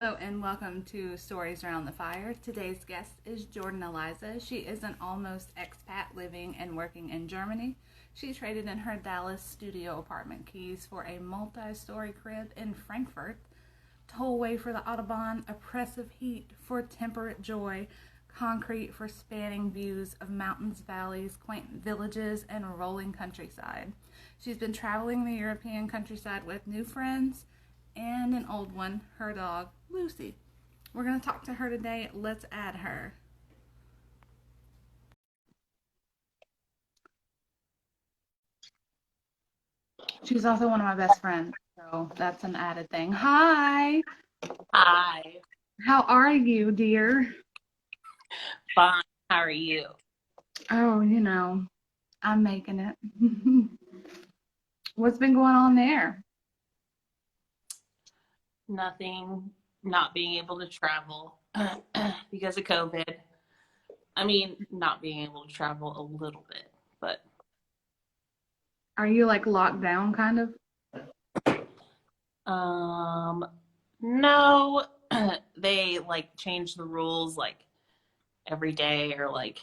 Hello and welcome to Stories Around the Fire. Today's guest is Jordaan Eliza. She is an almost expat living and working in Germany. She traded in her Dallas studio apartment keys for a multi-story crib in Frankfurt. Tollway for the Autobahn, oppressive heat for temperate joy, concrete for spanning views of mountains, valleys, quaint villages, and rolling countryside. She's been traveling the European countryside with new friends and an old one, her dog, Lucy. We're going to talk to her today. Let's add her. She's also one of my best friends, so that's an added thing. Hi. Hi, How are you, dear? fine. How are you? Oh, I'm making it. What's been going on there? Nothing, not being able to travel because of COVID. I mean, not being able to travel a little bit, but Are you like locked down kind of? um no, they like change the rules like every day or like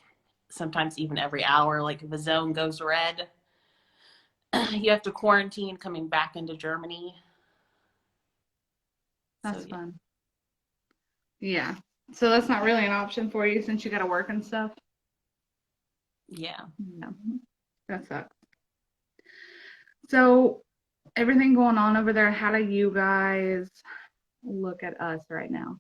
sometimes even every hour. Like if a zone goes red, you have to quarantine coming back into Germany. So That's fun. Yeah. So that's not really an option for you since you got to work and stuff? yeah. Yeah. That sucks. So everything going on over there, how do you guys look at us right now?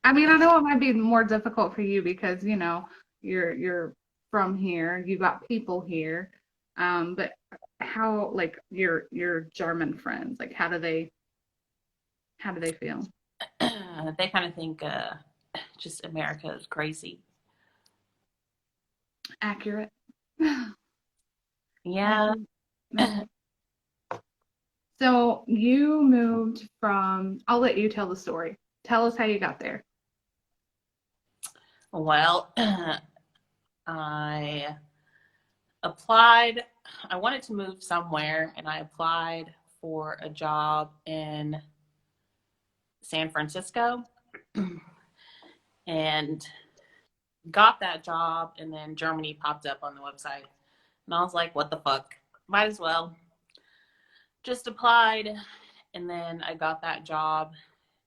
I mean, I know it might be more difficult for you because, you're from here, you got people here. But how like your German friends, like how do they feel? They kind of think just America is crazy. Accurate. Yeah. Accurate. So you moved from, I'll let you tell the story. Tell us how you got there. Well, I applied. I wanted to move somewhere, and I applied for a job in San Francisco and got that job. And then Germany popped up on the website. And I was like, what the fuck? Might as well. Just applied. And then I got that job.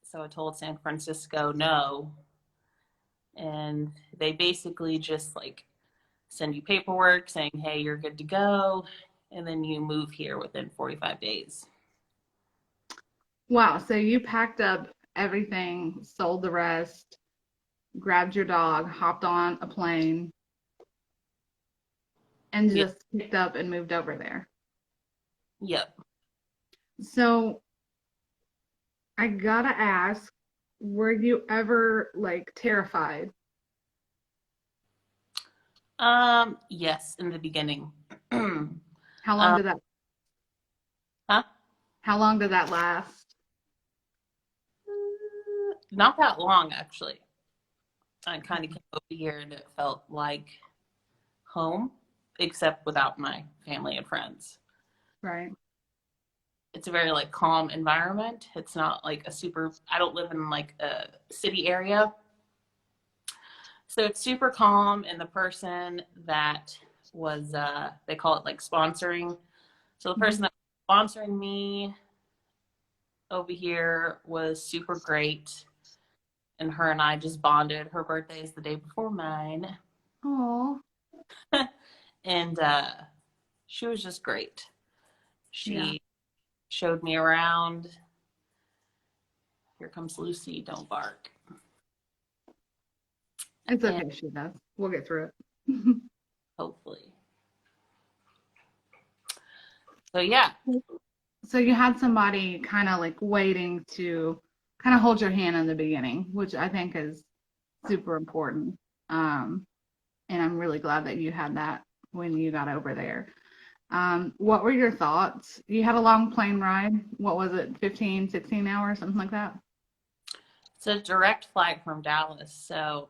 So I told San Francisco no. And they basically just like send you paperwork saying, hey, you're good to go. And then you move here within 45 days. Wow, so you packed up everything, sold the rest, grabbed your dog, hopped on a plane, and Yeah. just picked up and moved over there. Yep. So I gotta ask, were you ever like terrified? Yes, in the beginning. How long um, did that huh? how long did that last? Not that long, actually. I kind of came over here and it felt like home, except without my family and friends. Right. It's a very like calm environment. It's not like a super, I don't live in like a city area. So it's super calm. And the person that was, they call it like sponsoring. So the Mhm. person that was sponsoring me over here was super great. And her and I just bonded. Her birthday is the day before mine. Oh, And she was just great. yeah. She showed me around. Here comes Lucy, don't bark. It's And okay, she does. We'll get through it. hopefully. So yeah. So you had somebody kind of like waiting to kind of hold your hand in the beginning, which I think is super important. Um, and I'm really glad that you had that when you got over there. What were your thoughts? You had a long plane ride. What was it, 15, 16 hours, something like that? It's a direct flight from Dallas. So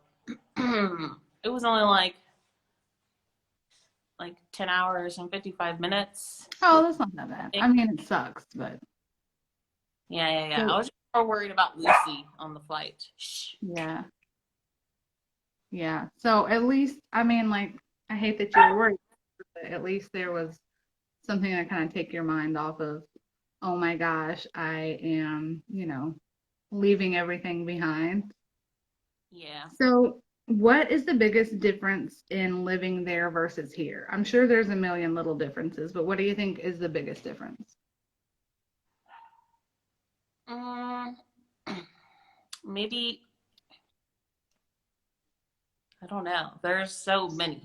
it was only like 10 hours and 55 minutes. Oh, that's not that bad. I mean, it sucks, but Yeah. I So was just more worried about Lucy on the flight. Shh. yeah, yeah. So at least, I mean, like, I hate that you were worried, but at least there was something that kind of take your mind off of, oh my gosh, I am, leaving everything behind. Yeah. So, what is the biggest difference in living there versus here? I'm sure there's a million little differences, but what do you think is the biggest difference? Mm, maybe, I don't know. There's so many.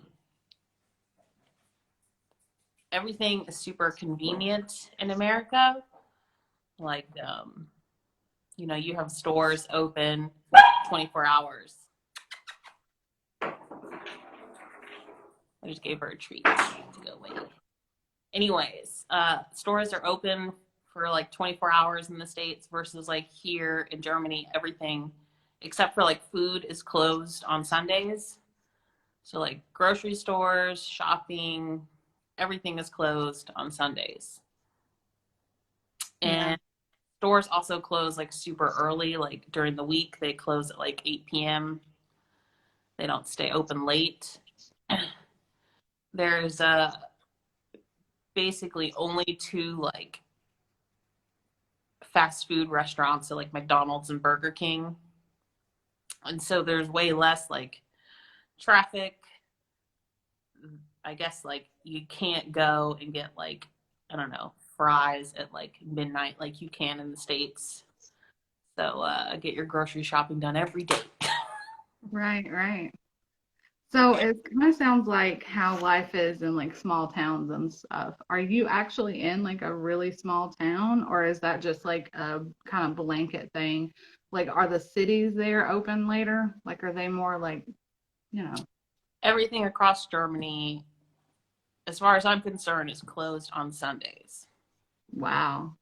Everything is super convenient in America. Like, you have stores open 24 hours. I just gave her a treat to go away. Anyways, stores are open for like 24 hours in the States versus like here in Germany, everything except for like food is closed on Sundays. So like grocery stores, shopping, everything is closed on Sundays. Yeah, And stores also close like super early, like during the week, they close at like 8 p.m. They don't stay open late. There's basically only two like fast food restaurants, so like McDonald's and Burger King. And so there's way less like traffic. I guess like you can't go and get like, I don't know, fries at like midnight like you can in the States. So get your grocery shopping done every day. right, right. So it kind of sounds like how life is in like small towns and stuff. Are you actually in like a really small town, or is that just like a kind of blanket thing? Like, are the cities there open later? Like, are they more like, you know, Everything across Germany, as far as I'm concerned, is closed on Sundays. wow,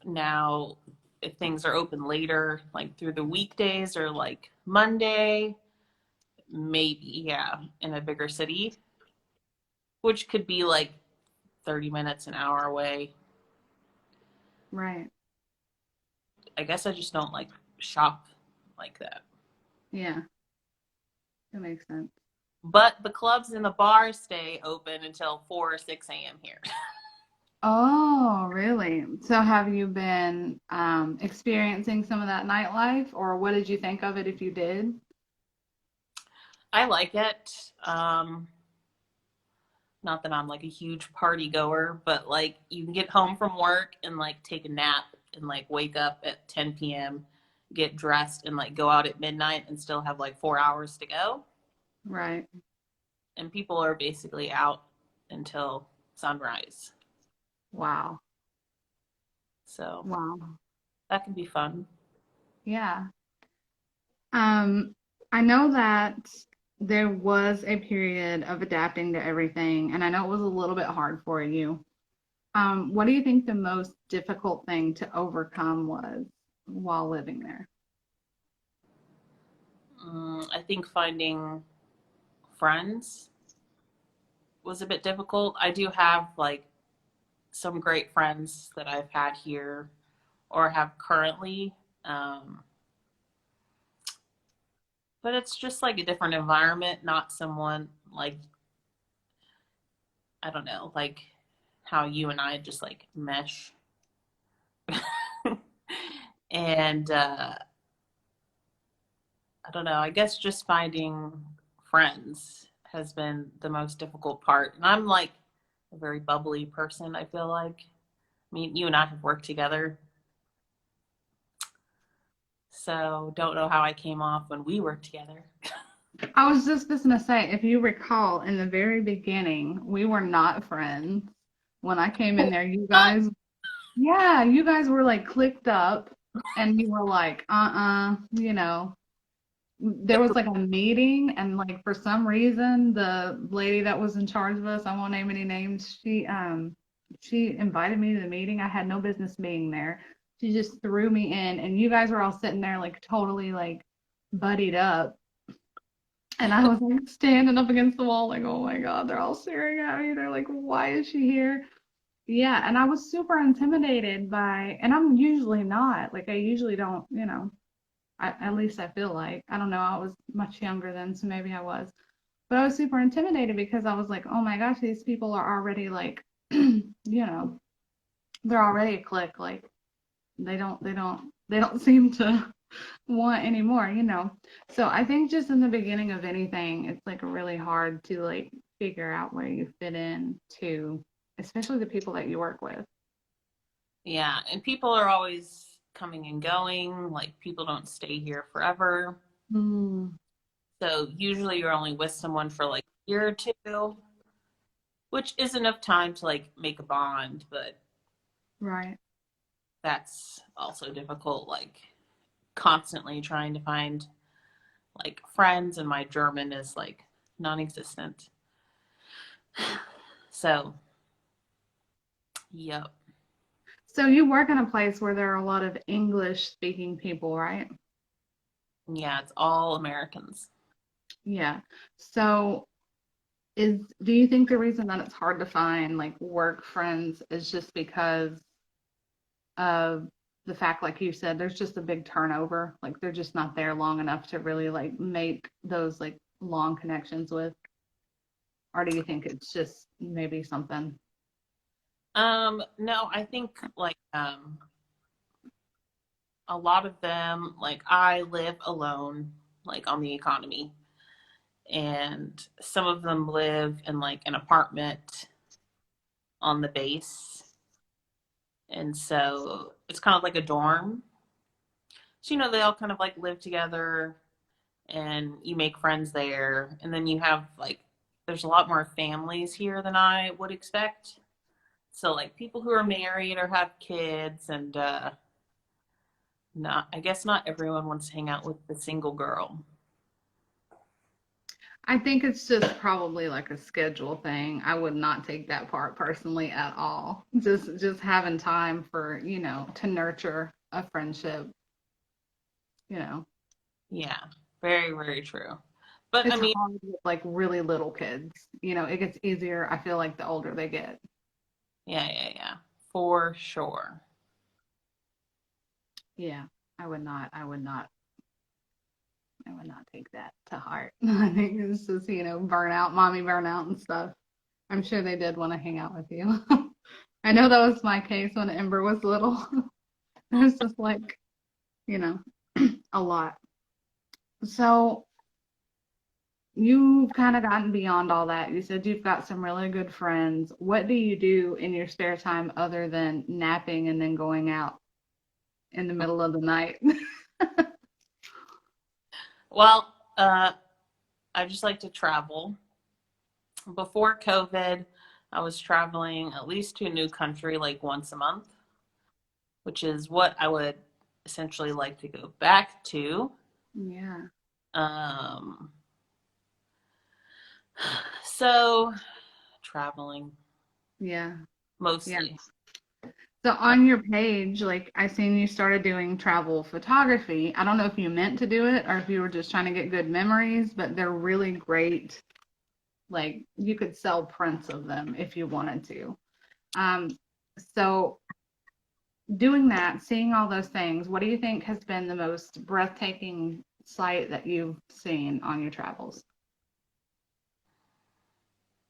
Now, if things are open later, like through the weekdays or like Monday, maybe, yeah, in a bigger city, which could be like 30 minutes, an hour away. right. I guess I just don't like shop like that. Yeah, that makes sense. But the clubs and the bars stay open until 4 or 6 a.m. here. Oh, really? So have you been experiencing some of that nightlife, or what did you think of it if you did? I like it. Not that I'm like a huge party goer, but like you can get home from work and like take a nap and like wake up at 10 p.m., get dressed and like go out at midnight and still have like 4 hours to go. Right. And people are basically out until sunrise. Wow. So Wow. that can be fun. Yeah. Um, I know that there was a period of adapting to everything, and I know it was a little bit hard for you. What do you think the most difficult thing to overcome was while living there? I think finding friends was a bit difficult. I do have like some great friends that I've had here or have currently. Um, but it's just like a different environment, not someone like, I don't know, like how you and I just like mesh. And I don't know, I guess just finding friends has been the most difficult part. And I'm like a very bubbly person, I feel like. I mean, you and I have worked together. So don't know how I came off when we worked together. I was just going to say, if you recall, in the very beginning, we were not friends. When I came in there, yeah, you guys were like clicked up, and you were like, there was like a meeting, and like for some reason, the lady that was in charge of us, I won't name any names, she invited me to the meeting. I had no business being there. She just threw me in, and you guys were all sitting there like totally like buddied up. And I was like standing up against the wall, like, oh my God, they're all staring at me. They're like, why is she here? Yeah, and I was super intimidated by, and I'm usually not, like I usually don't, at least I feel like, I don't know, I was much younger then, so maybe I was, but I was super intimidated because I was like, oh my gosh, these people are already like, they're already a clique, like they don't seem to want anymore. So I think just in the beginning of anything, it's like really hard to like figure out where you fit in to, especially the people that you work with. Yeah, and people are always coming and going. Like people don't stay here forever. Mm, So usually you're only with someone for like a year or two, which is enough time to like make a bond, but right. that's also difficult. Like constantly trying to find like friends, and my German is like non-existent. So, yep. So you work in a place where there are a lot of English speaking people, right? Yeah, it's all Americans. Yeah. So do you think the reason that it's hard to find like work friends is just because of the fact, like you said, there's just a big turnover? Like they're just not there long enough to really like make those like long connections with? Or do you think it's just maybe something? No, I think like a lot of them, like I live alone, like on the economy, and some of them live in like an apartment on the base. And so it's kind of like a dorm. So, they all kind of like live together and you make friends there. And then you have like, there's a lot more families here than I would expect. So, like people who are married or have kids, and not, I guess not everyone wants to hang out with the single girl. I think it's just probably like a schedule thing. I would not take that part personally at all. Just having time for, to nurture a friendship, you know. Yeah, very, very true. But I It's mean, hard with like really little kids. It gets easier, I feel like the older they get. yeah, yeah, yeah, for sure. Yeah. I would not take that to heart. I think it's just, burnout, mommy burnout and stuff. I'm sure they did want to hang out with you. I know that was my case when Ember was little. It was just like, you know, a lot. So you've kind of gotten beyond all that. You said you've got some really good friends. What do you do in your spare time other than napping and then going out in the middle of the night? Well, I just like to travel. Before COVID, I was traveling at least to a new country like once a month, which is what I would essentially like to go back to. Yeah. Um, so traveling Yeah. Yeah. mostly. So Uh, on your page, like I seen you started doing travel photography. I don't know if you meant to do it or if you were just trying to get good memories, but they're really great. Like you could sell prints of them if you wanted to. Um, so doing that, seeing all those things, what do you think has been the most breathtaking sight that you've seen on your travels?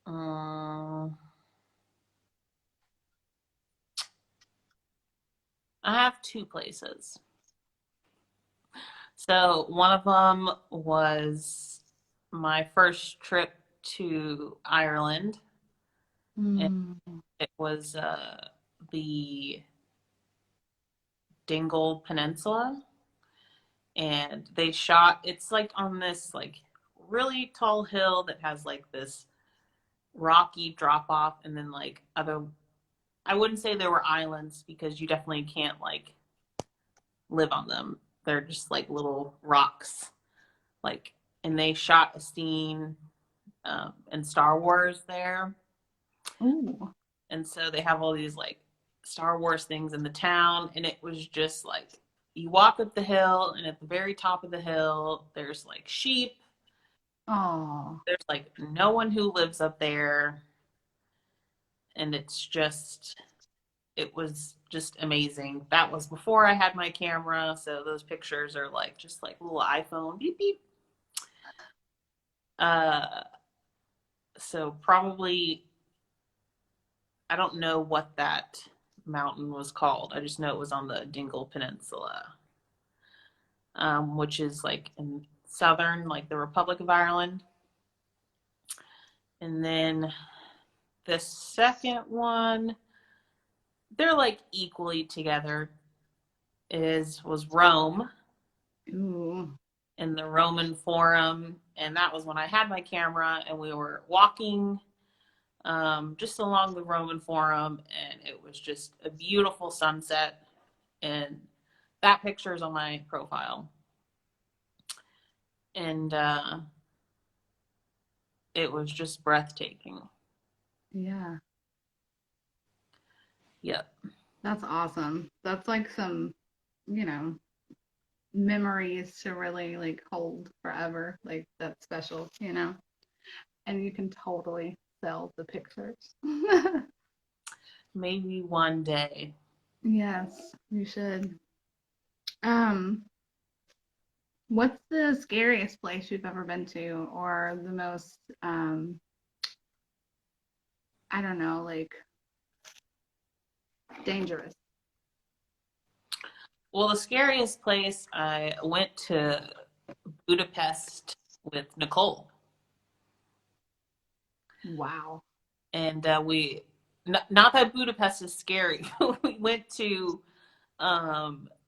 um, I have two places. So one of them was my first trip to Ireland, and Mm. it was the Dingle Peninsula, and they shot. It's like on this like really tall hill that has like this rocky drop off, and then like other. I wouldn't say there were islands because you definitely can't like live on them. They're just like little rocks, like, and they shot a scene in Star Wars there. Ooh. And so they have all these like Star Wars things in the town, and it was just like you walk up the hill, and at the very top of the hill, there's like sheep. Oh. There's like no one who lives up there, and it's just it was just amazing. That was before I had my camera, so those pictures are like just like little iPhone beep beep. Uh, so probably I don't know what that mountain was called. I just know it was on the Dingle Peninsula, which is like in southern, like the Republic of Ireland. And then the second one, they're like equally together, was Rome Ooh. in the Roman Forum. And that was when I had my camera and we were walking just along the Roman Forum, and it was just a beautiful sunset. And that picture is on my profile. And it was just breathtaking. Yeah. Yep. That's awesome. That's like some, you know, memories to really like hold forever. Like that's special, you know. And you can totally sell the pictures. Maybe one day. Yes, you should. Um, what's the scariest place you've ever been to, or the most, I don't know, like dangerous? Well, the scariest place, I went to Budapest with Nicole. Wow. And not that Budapest is scary. We went to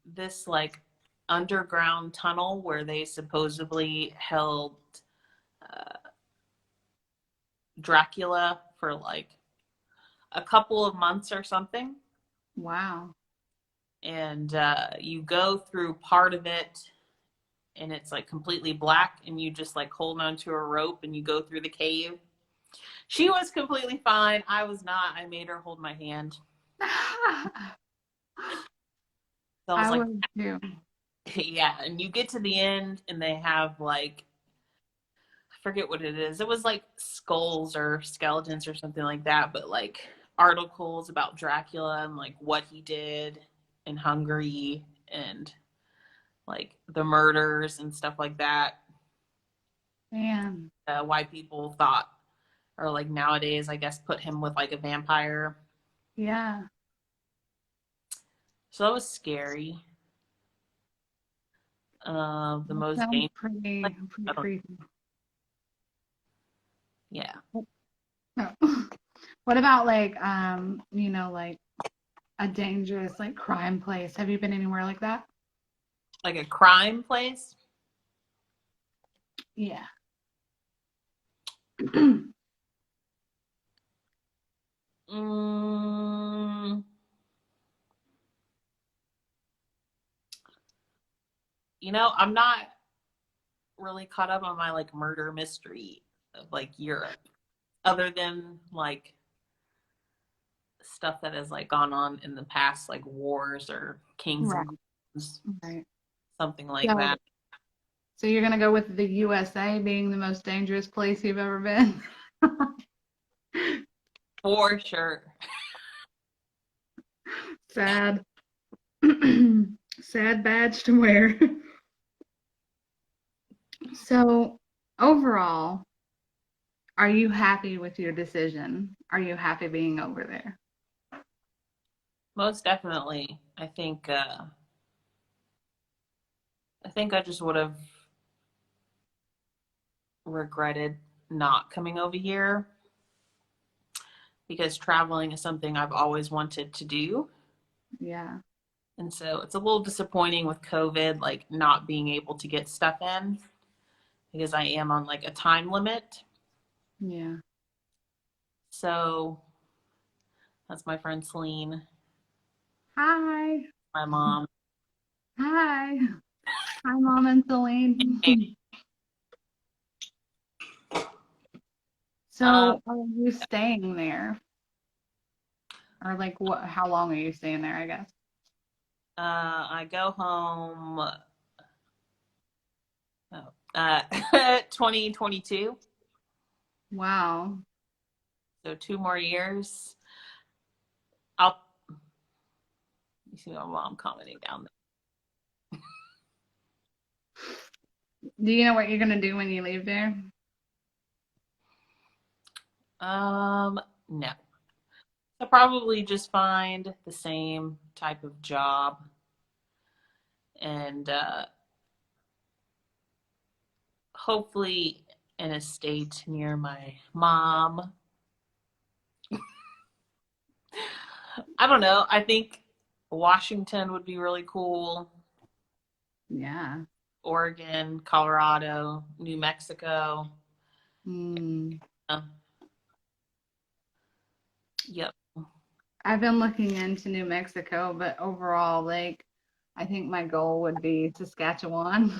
this like underground tunnel where they supposedly held uh, Dracula for like a couple of months or something. Wow. And you go through part of it and it's like completely black and you just like hold onto a rope and you go through the cave. She was completely fine. I was not. I made her hold my hand. So I was I like, would too. yeah. And you get to the end and they have like, I forget what it is. It was like skulls or skeletons or something like that, but like articles about Dracula and like what he did in Hungary and like the murders and stuff like that. Man. Why people thought, or like nowadays, I guess, put him with like a vampire. Yeah. So that was scary. The That most sounds dangerous, like, pretty I don't, creepy. yeah, What about like you know, like a dangerous like crime place? Have you been anywhere like that? like a crime place. Yeah. Mm, I'm not really caught up on my like murder mystery of like Europe, other than like stuff that has like gone on in the past, like wars or kings Right. and queens, Right. something like So, that. so you're gonna go with the USA being the most dangerous place you've ever been? For sure. Sad. Sad badge to wear. So, overall, are you happy with your decision? Are you happy being over there? Most definitely. I think I just would have regretted not coming over here because traveling is something I've always wanted to do. Yeah. And so it's a little disappointing with COVID, like not being able to get stuff in because I am on like a time limit. Yeah. So that's my friend Celine, Hi. my mom. Hi. Hi, Mom and Celine. Um, So, are you staying there? Or like what how long are you staying there, I guess? I go home 2022, Wow. so 2 more years. I'll You see my mom commenting down Do you know what you're gonna do when you leave there? there. No. I'll probably just find the same type of job and hopefully in a state near my mom. I don't know. I think Washington would be really cool. Yeah. Oregon, Colorado, New Mexico. Hmm. Uh, yep. I've been looking into New Mexico, but overall, like, I think my goal would be Saskatchewan.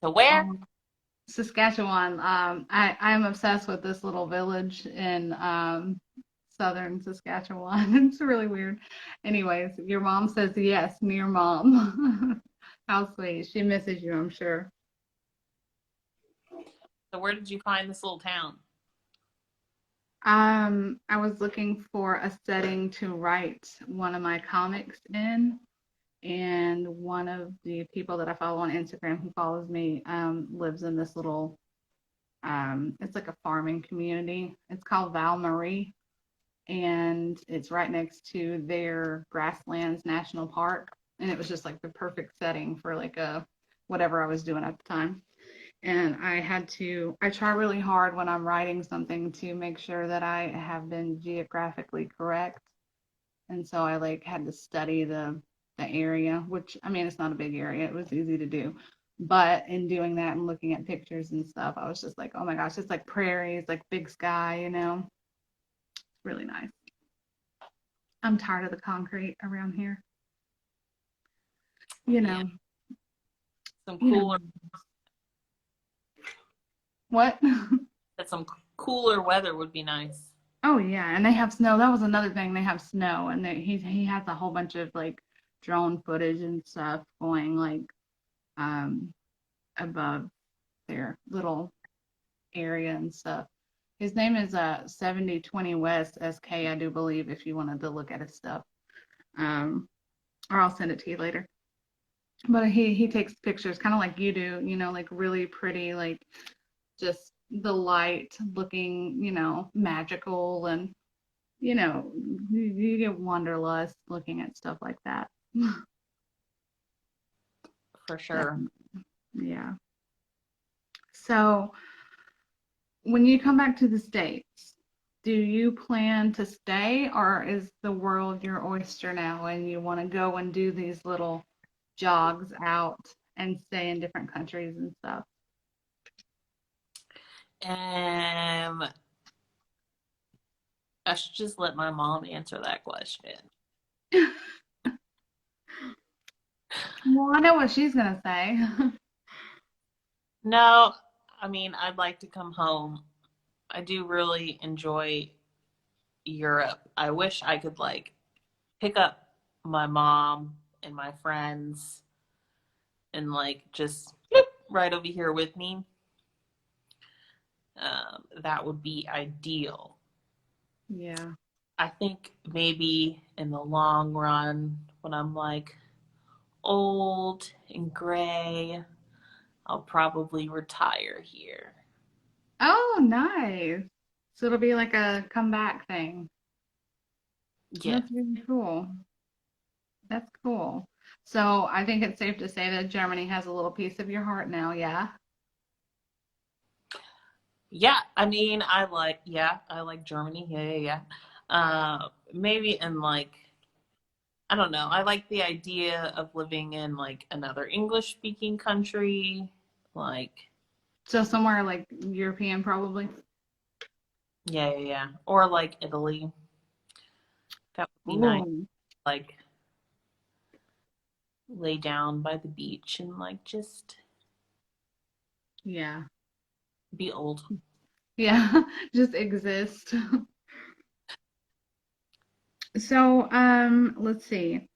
So where? Um, Saskatchewan. I'm obsessed with this little village in southern Saskatchewan. It's really weird. Anyways, your mom says yes, near mom. How sweet. She misses you, I'm sure. So where did you find this little town? I was looking for a setting to write one of my comics in, and one of the people that I follow on Instagram who follows me lives in this little it's like a farming community. It's called Val Marie, and it's right next to their Grasslands National Park. And it was just like the perfect setting for like a whatever I was doing at the time. And I try really hard when I'm writing something to make sure that I have been geographically correct. And so I like had to study the area, which I mean it's not a big area. It was easy to do. But in doing that and looking at pictures and stuff, I was just like, oh my gosh, it's like prairies, like big sky, you know. It's really nice. I'm tired of the concrete around here. You Yeah, know, some you know cooler. what? That some cooler weather would be nice. Oh yeah, and they have snow. That was another thing. They have snow, and he has a whole bunch of like drone footage and stuff going like um above their little area and stuff. His name is 7020 West SK, I do believe, if you wanted to look at his stuff. Um, or I'll send it to you later. But he takes pictures kind of like you do, you know, like really pretty, like just the light looking, you know, magical, and you know, you get wanderlust looking at stuff like that. For sure. Definitely. Yeah. So when you come back to the States, do you plan to stay, or is the world your oyster now and you want to go and do these little jogs out and stay in different countries and stuff? Um, I should just let my mom answer that question. Well, I know what she's gonna say. No, I mean, I'd like to come home. I do really enjoy Europe. I wish I could like pick up my mom and my friends and like just bloop, right over here with me. That would be ideal. Yeah. I think maybe in the long run, when I'm like old and gray, I'll probably retire here. Oh, nice. So it'll be like a comeback thing. Yeah. That's really cool. That's cool. So I think it's safe to say that Germany has a little piece of your heart now, yeah? Yeah, I mean, I like Germany. Yeah, yeah, yeah. Maybe in like, I don't know. I like the idea of living in like another English speaking country. Like, So somewhere like European probably. yeah, yeah, yeah. Or like Italy. That would be nice. Ooh, Like, lay down by the beach and like just yeah. be old. Yeah, just exist. So, let's see.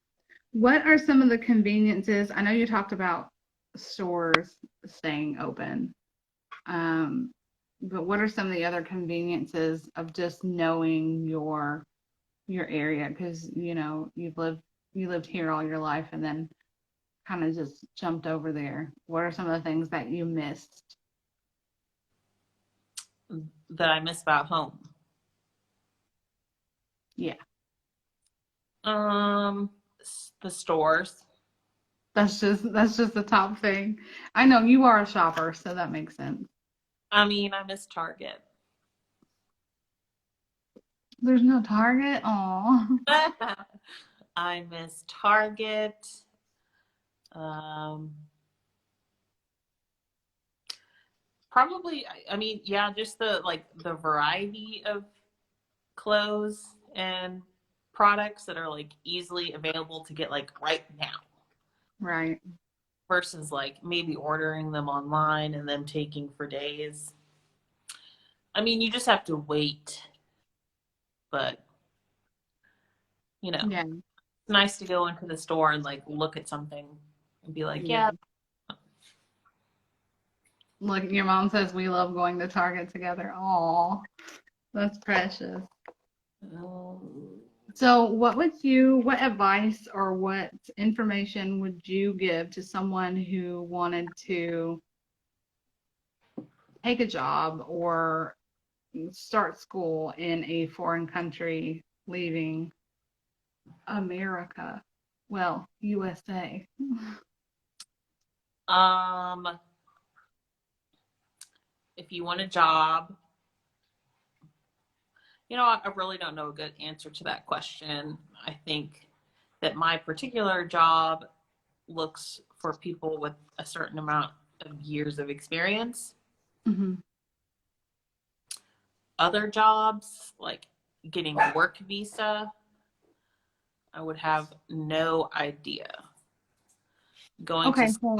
What are some of the conveniences? I know you talked about stores staying open. But what are some of the other conveniences of just knowing your your area because you lived here all your life and then kind of just jumped over there. What are some of the things that you missed? that I miss about home. Yeah, Um, the stores. that's just the top thing. I know you are a shopper, so that makes sense. I mean, I miss Target. There's no Target. Aw. I miss Target. Um, probably, I mean, yeah, just the variety of clothes and products that are like easily available to get like right now Right. versus like maybe ordering them online and them taking for days. I mean, you just have to wait, but Yeah. it's nice to go into the store and like look at something and be like, Yeah. yeah. Look, your mom says we love going to Target together. Aw, that's precious. um, So, what advice or what information would you give to someone who wanted to take a job or start school in a foreign country, leaving America? Well, USA. um, if you want a job, I really don't know a good answer to that question. I think that my particular job looks for people with a certain amount of years of experience. Hmm. Other jobs, like getting a work visa, I would have no idea. Going to, Okay, so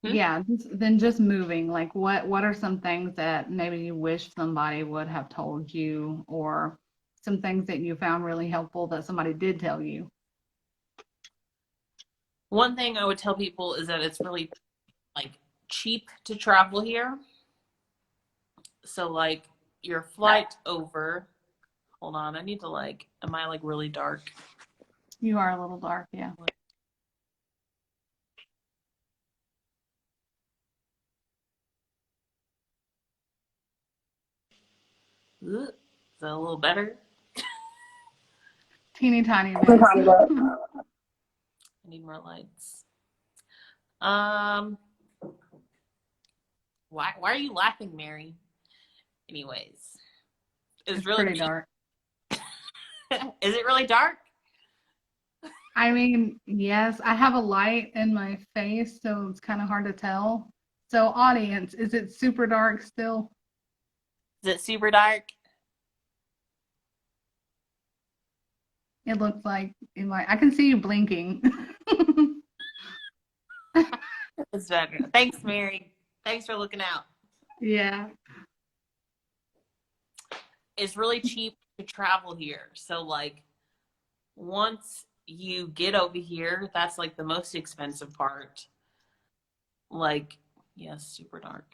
hmm? yeah, then just moving. Like, what are some things that maybe you wish somebody would have told you, or some things that you found really helpful that somebody did tell you? One thing I would tell people is that it's really like cheap to travel here. So like your flight over, hold on, I need to like, am I like really dark? You are a little dark, yeah. Is that a little better? Teeny tiny bit. I need more lights. Um, why are you laughing, Mary? Anyways, it's It's really pretty cheap. dark. Is it really dark? I mean, yes, I have a light in my face, so it's kind of hard to tell. So, audience, is it super dark still? Is it super dark? It looks like I can see you blinking. It's better. Thanks, Mary. Thanks for looking out. Yeah. It's really cheap to travel here. So like once you get over here, that's like the most expensive part. Like, yes, super dark.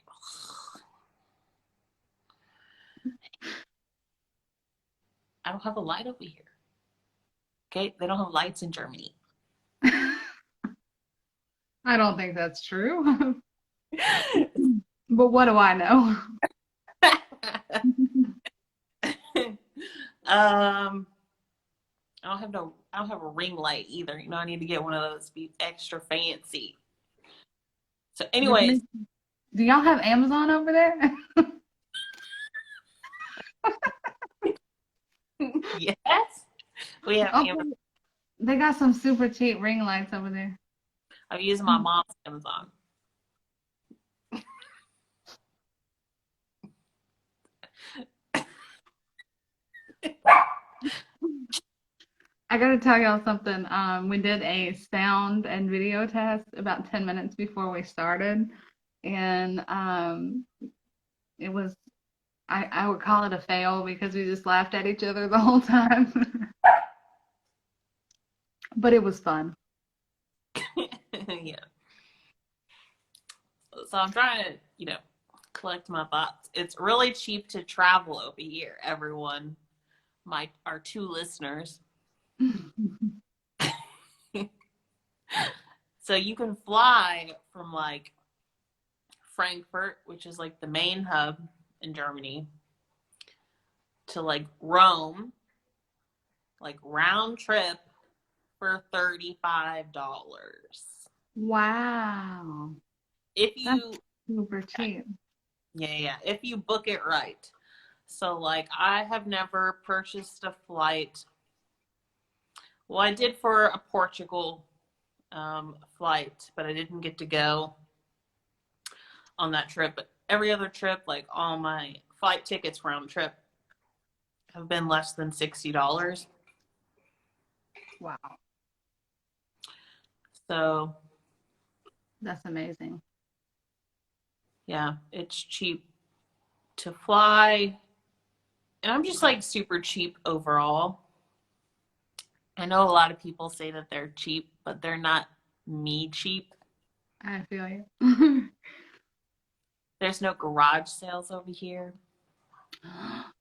I don't have a light over here. Okay, they don't have lights in Germany. I don't think that's true. But what do I know? I don't have a ring light either. I need to get one of those to be extra fancy. So, Which anyways, makes, do y'all have Amazon over there? yes, we have Okay. Amazon. They got some super cheap ring lights over there. I'm using my mom's Amazon. I gotta tell y'all something. We did a sound and video test about 10 minutes before we started, and it was I would call it a fail because we just laughed at each other the whole time. But it was fun. Yeah. So I'm trying to, collect my thoughts. It's really cheap to travel over here, everyone. our two listeners. So you can fly from like Frankfurt, which is like the main hub in Germany, to like Rome, like round trip for $35. Wow. If That's you super cheap. yeah, if you book it right. So like I have never purchased a flight. Well, I did for a Portugal flight, but I didn't get to go on that trip. But every other trip, like all my flight tickets round trip, have been less than $60. Wow. So That's amazing. yeah, it's cheap to fly. And I'm just like super cheap overall. I know a lot of people say that they're cheap, but they're not me cheap. I feel you. There's no garage sales over here. So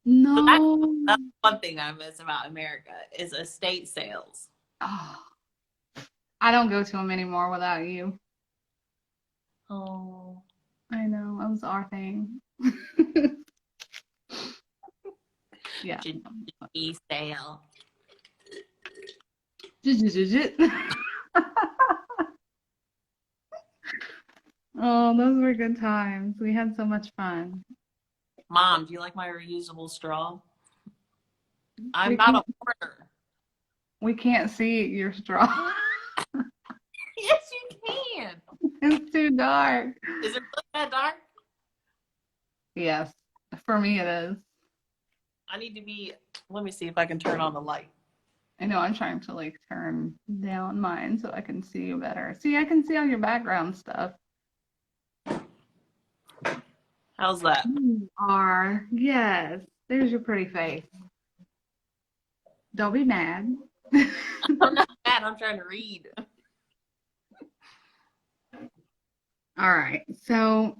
No. that's one thing I miss about America is estate sales. Oh, I don't go to them anymore without you. Oh, I know. That was our thing. Yeah. G sale. Oh, those were good times. We had so much fun. Mom, do you like my reusable straw? I'm We not can't, a hoarder. we can't see your straw. Yes, you can. It's too dark. Is it really that dark? Yes, for me it is. I need to be. Let me see if I can turn on the light. I know I'm trying to like turn down mine so I can see you better. See, I can see all your background stuff. How's that? You are. Yes. There's your pretty face. Don't be mad. I'm not mad. I'm trying to read. All right. So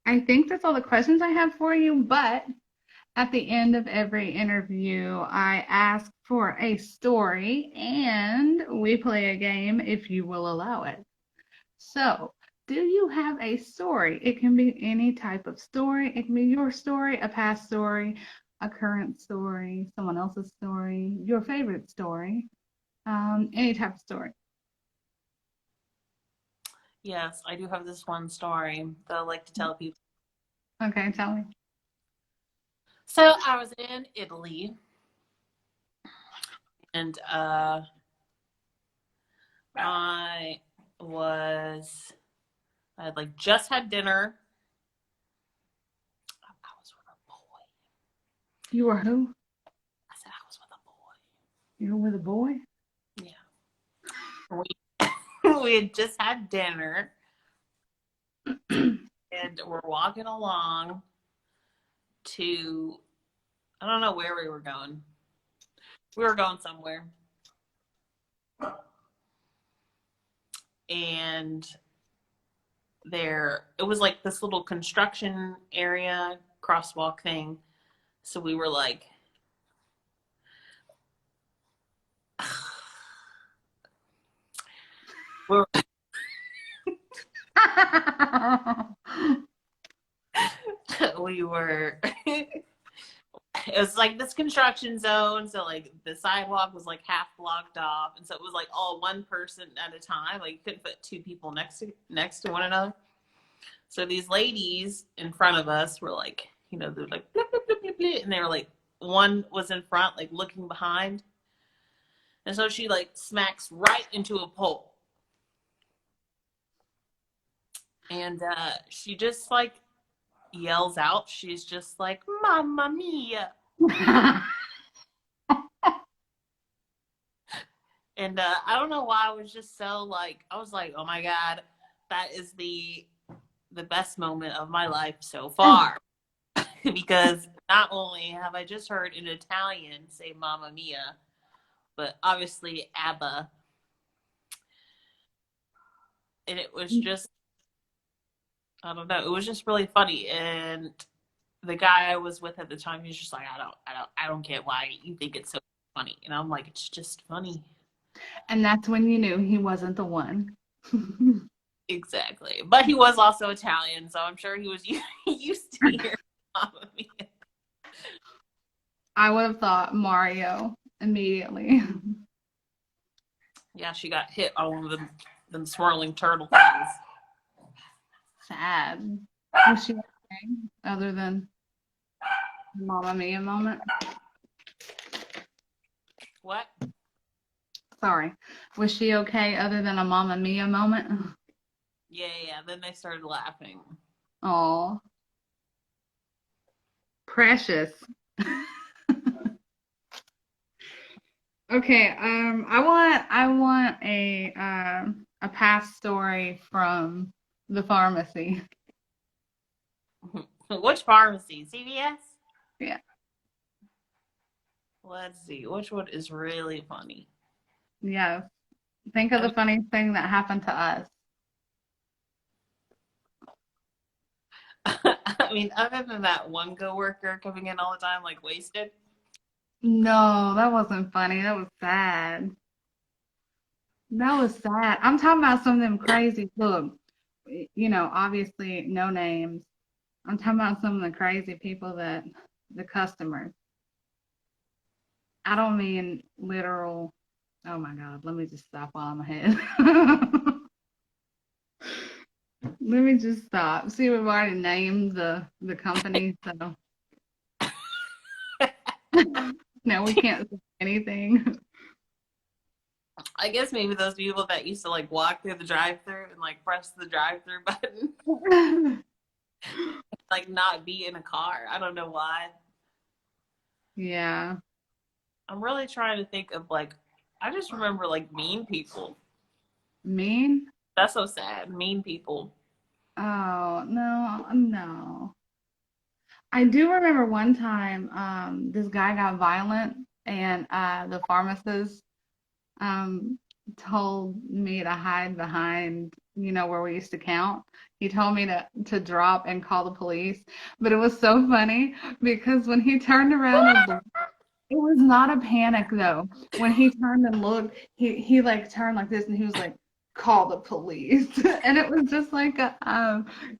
I think that's all the questions I have for you, but at the end of every interview, I ask for a story and we play a game if you will allow it. So, do you have a story? It can be any type of story. It can be your story, a past story, a current story, someone else's story, your favorite story, any type of story. Yes, I do have this one story that I like to tell people. Okay, tell me. So I was in Italy, and I was I had like just had dinner. I was with a boy. You were who? I said I was with a boy. You were with a boy? Yeah. We had just had dinner and we're walking along to, I don't know where we were going. We were going somewhere. And it was like this little construction area, crosswalk thing. So we were like, we were it was like this construction zone, so like the sidewalk was like half blocked off, and so it was like all one person at a time, like you couldn't put two people next to one another. So these ladies in front of us were like, they're like blip, blip, blip, blip, blip, and they were like, one was in front like looking behind, and so she like smacks right into a pole, and she just like yells out, she's just like, "Mamma mia." And I don't know why I was just so like, I was like, oh my God, that is the best moment of my life so far. Because not only have I just heard an Italian say Mamma Mia, but obviously ABBA. And it was just, I don't know, it was just really funny. And the guy I was with at the time, he's just like, I don't get why you think it's so funny. And I'm like, it's just funny. And that's when you knew he wasn't the one. Exactly. But he was also Italian, so I'm sure he was used to hearing Mamma Mia. I would have thought Mario immediately. Yeah, she got hit on one of them swirling turtle things. Sad. Was she okay other than the Mamma Mia moment? What? Sorry. Was she okay other than a Mamma Mia moment? Yeah. Then they started laughing. Oh, precious. Okay, I want a past story from the pharmacy. Which pharmacy? CVS? Yeah. Let's see. Which one is really funny? Yes. Think of the funniest thing that happened to us. I mean, other than that one coworker coming in all the time, like wasted. No, that wasn't funny. That was sad. That was sad. I'm talking about some of them crazy. Look, obviously no names. I'm talking about some of the crazy people that the customers. I don't mean literal. Oh my God, let me just stop while I'm ahead. Let me just stop. See, we've already named the company, so no, we can't say anything. I guess maybe those people that used to like walk through the drive-through and like press the drive-through button, like not be in a car. I don't know why. Yeah. I'm really trying to think of like, I just remember like mean people. Mean? That's so sad. Mean people. Oh, no, no. I do remember one time this guy got violent and the pharmacist um, told me to hide behind, where we used to count. He told me to drop and call the police. But it was so funny because when he turned around and looked, it was not a panic though. When he turned and looked, he like turned like this and he was like, call the police. And it was just like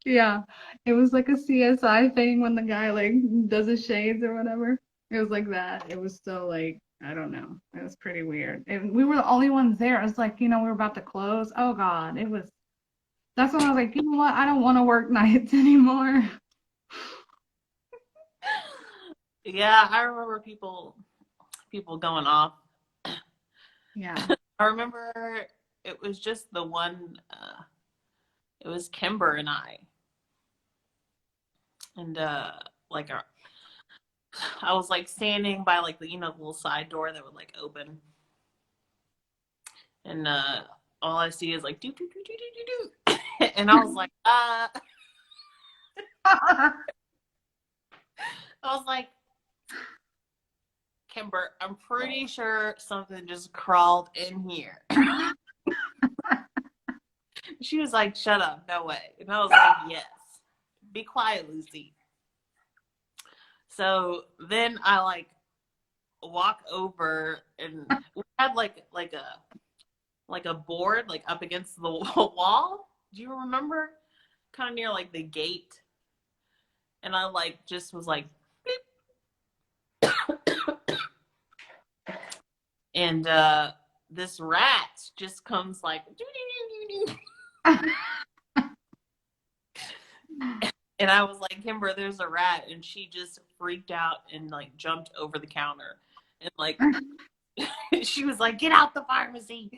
yeah, it was like a CSI thing when the guy like does his shades or whatever. It was like that. It was so like, I don't know. It was pretty weird. And we were the only ones there. It was like, we were about to close. Oh God, that's when I was like, you know what? I don't want to work nights anymore. Yeah, I remember people going off. Yeah. I remember it was just the one. It was Kimber and I, and like I was like standing by like the little side door that would like open, and all I see is like do do do do do do do, and I was like I was like, Kimber, I'm pretty sure something just crawled in here. She was like, shut up, no way. And I was like, yes. Be quiet, Lucy. So then I like walk over and we had like a board like up against the wall. Do you remember? Kind of near like the gate. And I like just was like and this rat just comes like and I was like, Kimber, there's a rat, and she just freaked out and like jumped over the counter and like she was like, get out the pharmacy.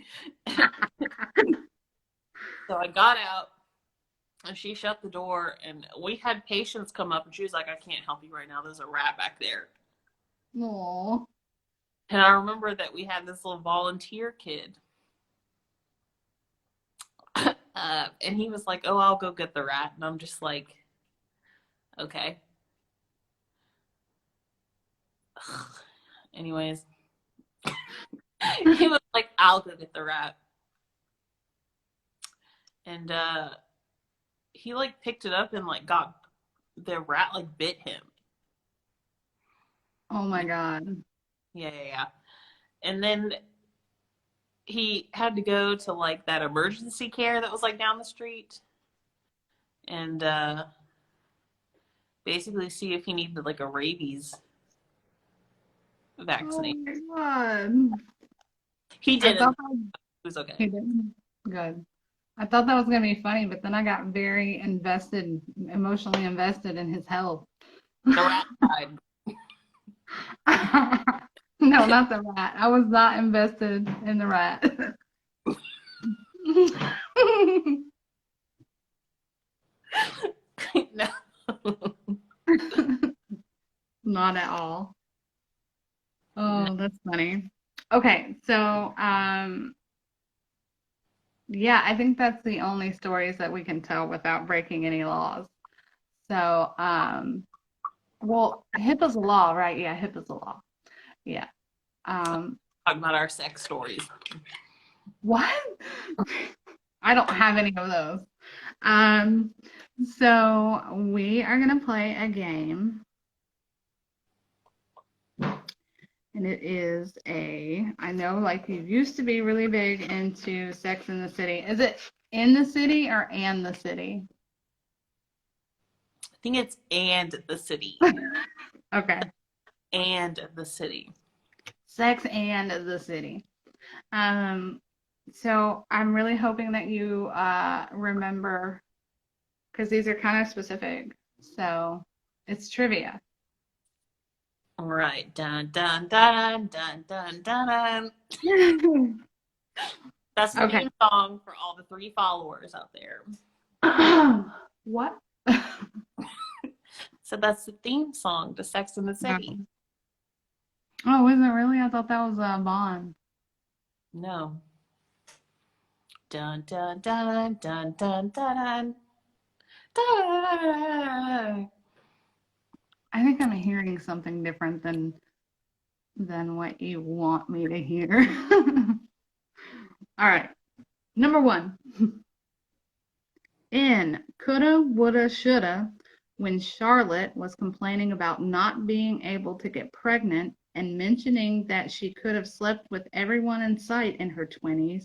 So I got out and she shut the door and we had patients come up and she was like, I can't help you right now, there's a rat back there. Aw. And I remember that we had this little volunteer kid. And he was like, oh, I'll go get the rat. And I'm just like, okay. Anyways, he was like, I'll go get the rat. And he like picked it up and like got the rat like bit him. Oh my God. Yeah, yeah, yeah. And then he had to go to like that emergency care that was like down the street and basically see if he needed like a rabies Oh vaccination. my God. He I didn't. thought that It was okay. he didn't. Good. I thought that was gonna be funny, but then I got very invested, emotionally invested in his health. The rat died. No, not the rat. I was not invested in the rat. No. Not at all. Oh, that's funny. Okay, so yeah, I think that's the only stories that we can tell without breaking any laws. So, well, HIPAA's a law, right? Yeah, HIPAA's a law. Yeah. Um, Talking about our sex stories. what? I don't have any of those. Um, so we are gonna play a game, and it is I know like you used to be really big into Sex in the City. Is it in the city or and the city? I think it's and the city. Okay. And the city. Sex and the City. Um, so I'm really hoping that you remember because these are kind of specific. So it's trivia. All right. Dun dun dun dun dun dun dun. That's the Okay. theme song for all the 3 followers out there. What? So that's the theme song to Sex in the City. Oh, is it really? I thought that was Bond. No. Dun dun dun dun dun dun dun. I think I'm hearing something different than what you want me to hear. All right. Number one. In Coulda, Woulda, Shoulda, when Charlotte was complaining about not being able to get pregnant and mentioning that she could have slept with everyone in sight in her 20s,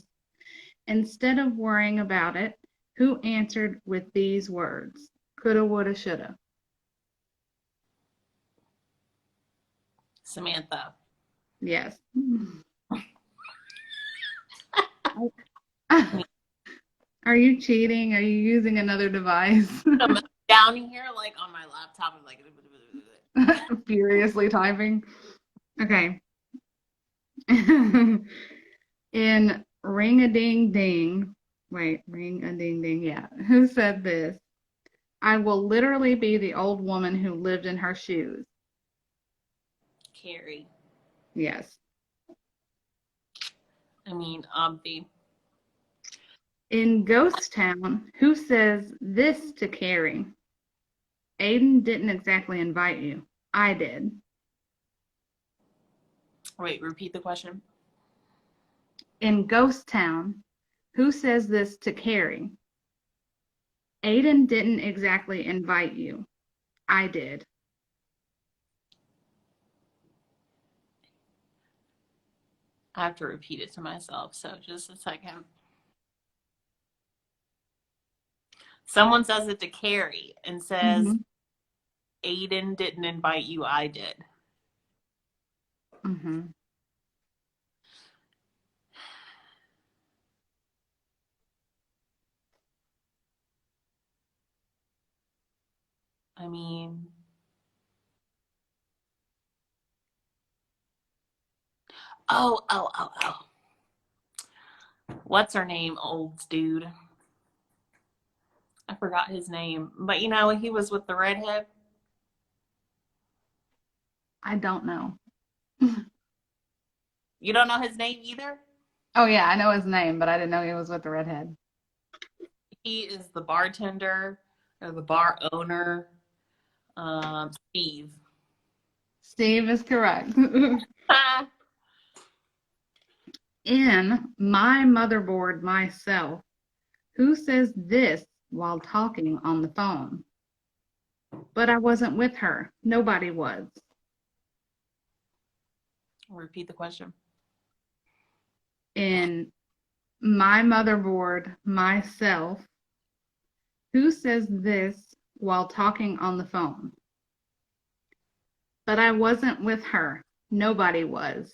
instead of worrying about it, who answered with these words? Coulda, woulda, shoulda. Samantha. Yes. Are you cheating? Are you using another device? I'm down here like on my laptop and like Furiously typing. Okay. In Ring a Ding Ding, wait, Ring a Ding Ding, yeah. Who said this? I will literally be the old woman who lived in her shoes. Carrie. Yes. I mean, Obvi. In Ghost Town, who says this to Carrie? Aiden didn't exactly invite you. I did. Wait, repeat the question. In Ghost Town, who says this to Carrie? Aiden didn't exactly invite you. I did. I have to repeat it to myself, so just a second. Someone says it to Carrie and says, Mm-hmm. Aiden didn't invite you, I did. Mm-hmm. I mean, oh. What's her name, old dude? I forgot his name. But you know, he was with the redhead. I don't know. You don't know his name either? Oh yeah, I know his name, but I didn't know he was with the redhead. He is the bartender or the bar owner, Steve. Steve is correct. In My Motherboard Myself, who says this while talking on the phone? But I wasn't with her. Nobody was. Repeat the question. In my motherboard, myself, who says this while talking on the phone? But I wasn't with her. Nobody was.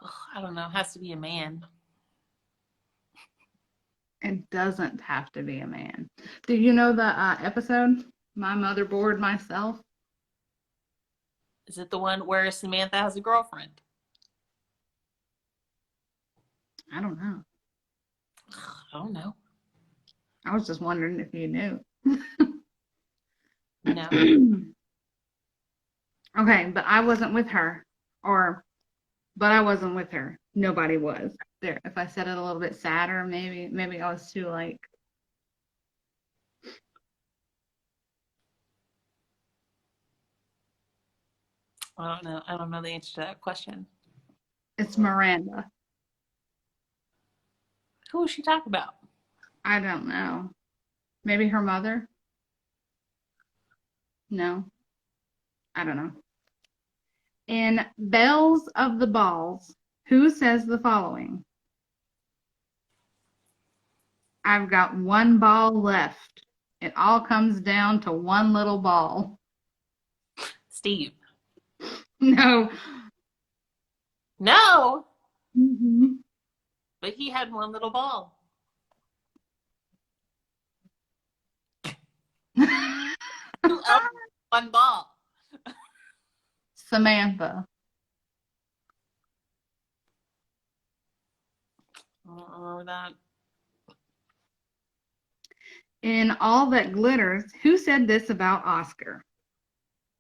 Ugh, I don't know. It has to be a man. It doesn't have to be a man. Do you know the episode, My Motherboard, Myself? Is it the one where Samantha has a girlfriend? I don't know. Ugh, I don't know. I was just wondering if you knew. No. Okay, but I wasn't with her. But I wasn't with her. Nobody was. There. If I said it a little bit sadder, maybe I was too like. I don't know. I don't know the answer to that question. It's Miranda. Who was she talking about? I don't know. Maybe her mother? No. I don't know. In Bells of the Balls, who says the following? I've got one ball left. It all comes down to one little ball. Steve. No. No! Mm-hmm. But he had one little ball. Who else had one ball? Samantha. I don't remember that. In All That Glitters, who said this about Oscar?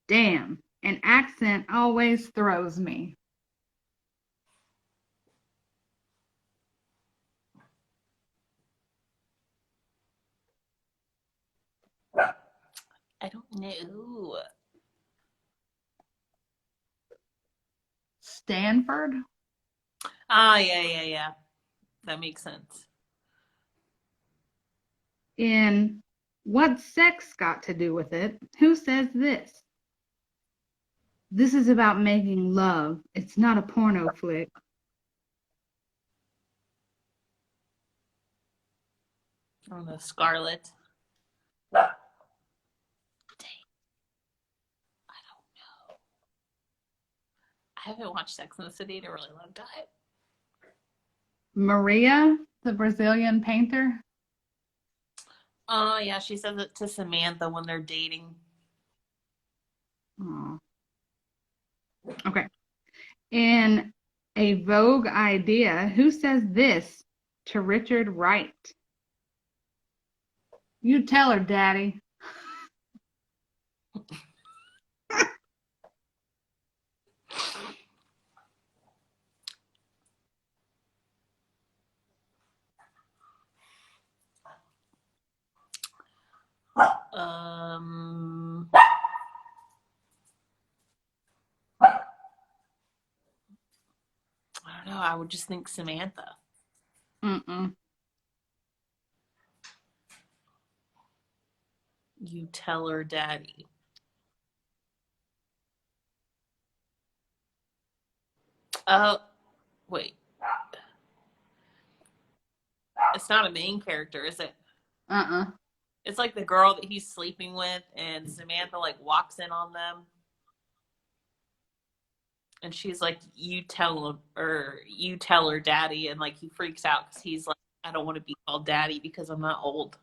Damn, an accent always throws me. I don't know. Stanford? Ah, yeah. That makes sense. In What's Sex Got to Do with It? Who says this? This is about making love. It's not a porno flick. I don't know. Scarlett. Dang. I don't know. I haven't watched Sex and the City in a really long time. Maria, the Brazilian painter? Oh, yeah. She says it to Samantha when they're dating. Oh. Okay. In A Vogue Idea, who says this to Richard Wright? You tell her, Daddy. I don't know. I would just think Samantha. Mm-mm. You tell her, Daddy. Oh, wait. It's not a main character, is it? Uh-uh. It's like the girl that he's sleeping with, and Samantha like walks in on them, and she's like, "You tell her, Daddy," and like he freaks out because he's like, "I don't want to be called Daddy because I'm not old."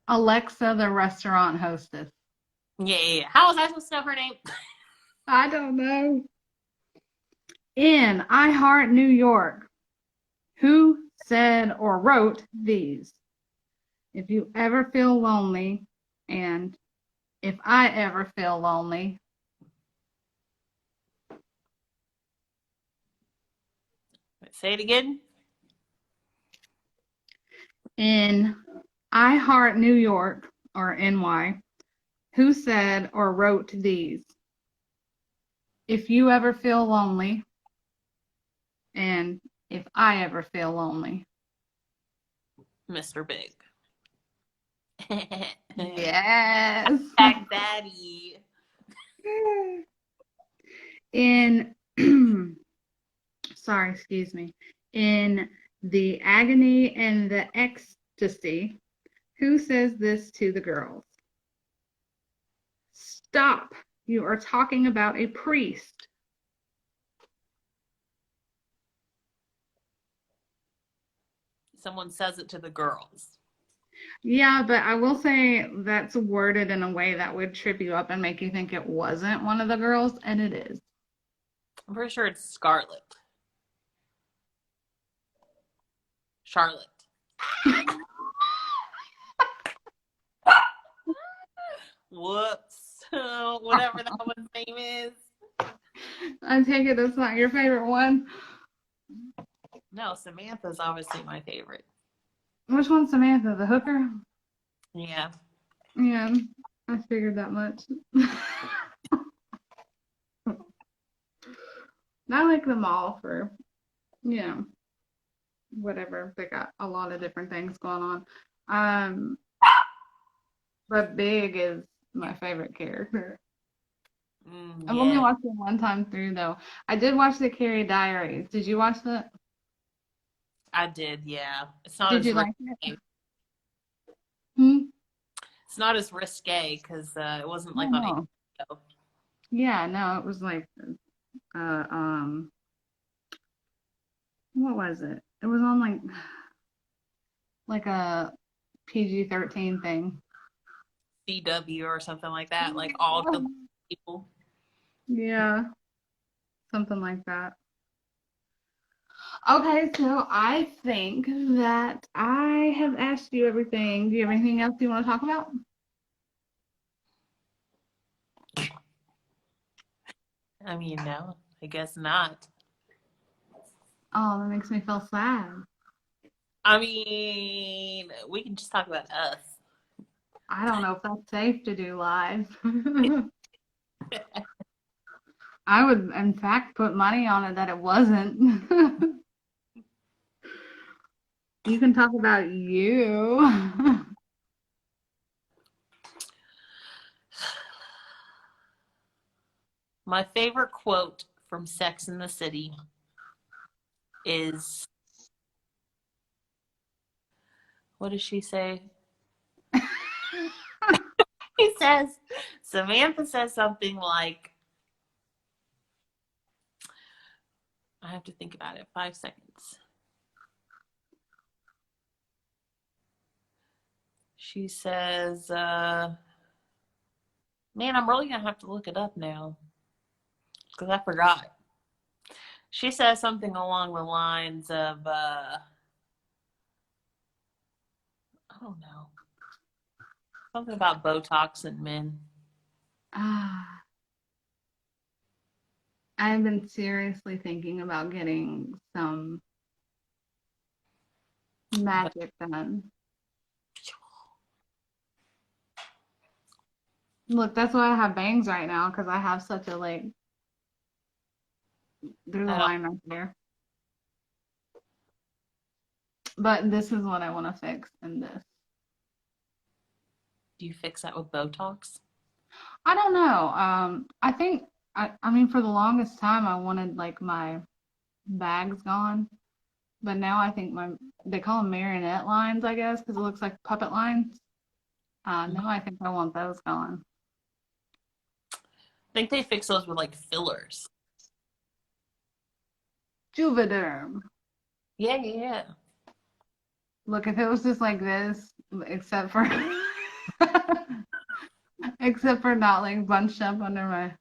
Alexa, the restaurant hostess. Yeah. How was I supposed to know her name? I don't know. In I Heart New York, who said or wrote these? If you ever feel lonely, and if I ever feel lonely. Say it again. In I Heart New York, or NY, who said or wrote these? If you ever feel lonely, and if I ever feel lonely. Mr. Big. Yes. Baghdaddy. In sorry, excuse me. In The Agony and the Ecstasy, who says this to the girls? Stop. You are talking about a priest. Someone says it to the girls. Yeah, but I will say that's worded in a way that would trip you up and make you think it wasn't one of the girls, and it is. I'm pretty sure it's Scarlett. Charlotte. Whoops. Whatever that one's name is. I take it that's not your favorite one. No, Samantha's obviously my favorite. Which one's Samantha? The hooker? Yeah. Yeah, I figured that much. I like them all for, whatever. They got a lot of different things going on. But Big is my favorite character. I've only Yeah. watched it one time through, though. I did watch the Carrie Diaries. Did you watch that? I did, yeah. It's not Did as you like risque. it? Hmm? It's not as risque because it wasn't like on No. HBO. Yeah, no, it was like, what was it? It was on like a PG-13 thing. CW or something like that, like all the people. Yeah, something like that. Okay, so I think that I have asked you everything. Do you have anything else you want to talk about? I mean, no, I guess not. Oh, that makes me feel sad. I mean, we can just talk about us. I don't know if that's safe to do live. I would, in fact, put money on it that it wasn't. You can talk about you. My favorite quote from Sex in the City is, what does she say? He says, Samantha says something like, I have to think about it, 5 seconds. She says, man, I'm really going to have to look it up now because I forgot. She says something along the lines of, I don't know, something about Botox and men. Ah, I've been seriously thinking about getting some magic done. Look, that's why I have bangs right now because I have such a there's a I don't, line right there. But this is what I want to fix in this. do you fix that with Botox? I don't know. I think I mean for the longest time I wanted like my bags gone, but now I think they call them marionette lines, I guess, because it looks like puppet lines. Now I think I want those gone. I think they fix those with like fillers. Juvederm. Yeah. Look, if it was just like this, except for except for not like bunched up under my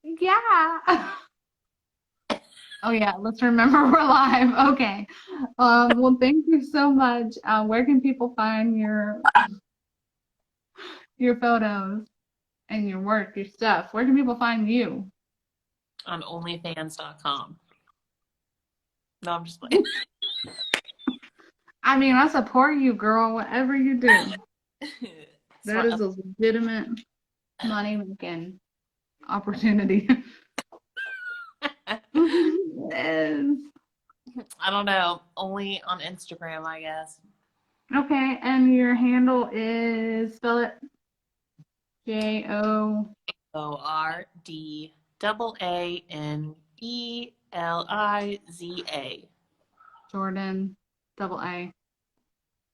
yeah. Oh yeah, let's remember we're live. Okay. Well, thank you so much. Where can people find your photos and your work, your stuff? Where can people find you? On onlyfans.com. No, I'm just playing. I mean, I support you, girl. Whatever you do, It's that is a legitimate money making opportunity. Yes. I don't know. Only on Instagram, I guess. Okay, and your handle is, spell it, J-O. JordaanEliza. Jordaan, double A,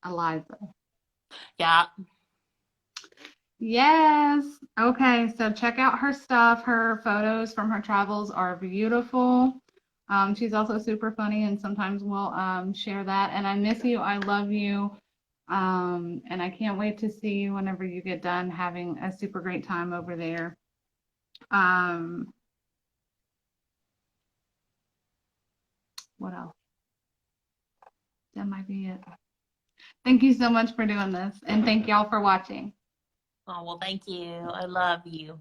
Eliza. Yeah. Yes. Okay, so check out her stuff. Her photos from her travels are beautiful. She's also super funny, and sometimes we'll share that. And I miss you. I love you. And I can't wait to see you whenever you get done having a super great time over there. What else? That might be it. Thank you so much for doing this, and thank y'all for watching. Oh, well, thank you. I love you.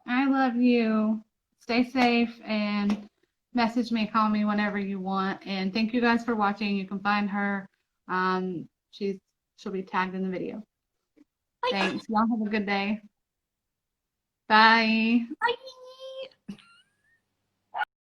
I love you. Stay safe and message me, call me whenever you want. And thank you guys for watching. You can find her. She'll be tagged in the video. Bye. Thanks. Y'all have a good day. Bye. Bye.